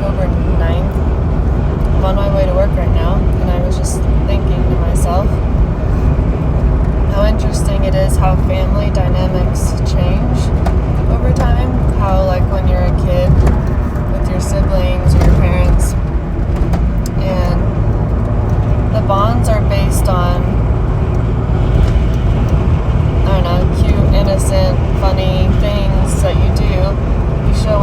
October 9th. I'm on my way to work right now, and I was just thinking to myself how interesting it is how family dynamics change over time. How, like, when you're a kid with your siblings or your parents, and the bonds are based on, I don't know, cute, innocent, funny things that you do. You show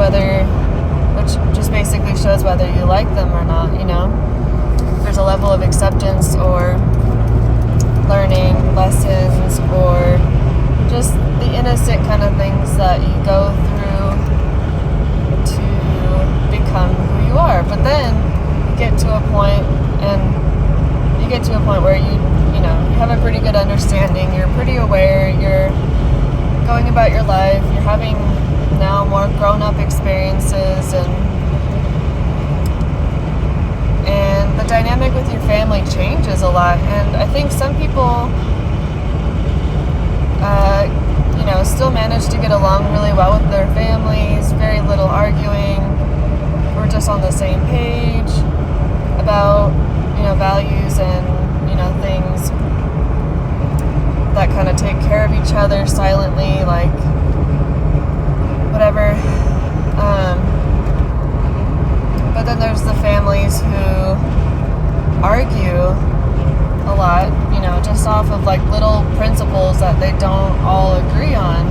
which just basically shows whether you like them or not, you know? There's a level of acceptance or learning lessons or just the innocent kind of things that you go through to become who you are. But then you get to a point where you have a pretty good understanding, you're pretty aware, you're going about your life, you're having now more grown-up experiences, and the dynamic with your family changes a lot. And I think some people still manage to get along really well with their families, very little arguing, we're just on the same page about values and things that kind of take care of each other silently, like whatever. But then there's the families who argue a lot, just off of like little principles that they don't all agree on.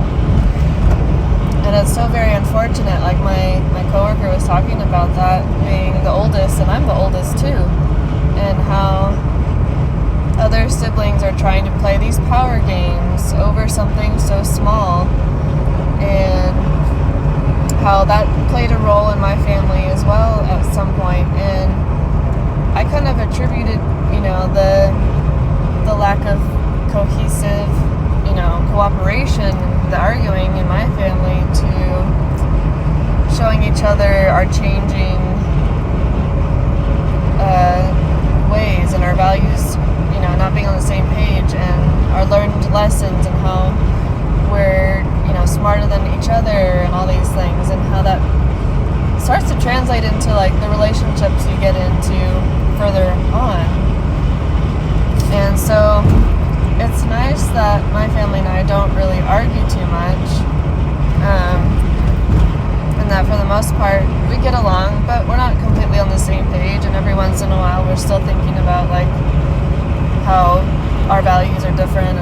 And it's so very unfortunate. Like my coworker was talking about that, being the oldest, and I'm the oldest too, and how other siblings are trying to play these power games over something so small, and how that played a role in my family as well at some point. And I kind of attributed, the lack of cohesive, cooperation, the arguing in my family, to showing each other our changing ways and our values, not being on the same page, and our learned lessons, and how we're, smarter than each other, and all these things, and how that starts to translate into like the relationships you get into further on. And so it's nice that my family and I don't really argue too much, and that for the most part we get along, but we're not completely on the same page, and every once in a while we're still thinking about like how our values are different,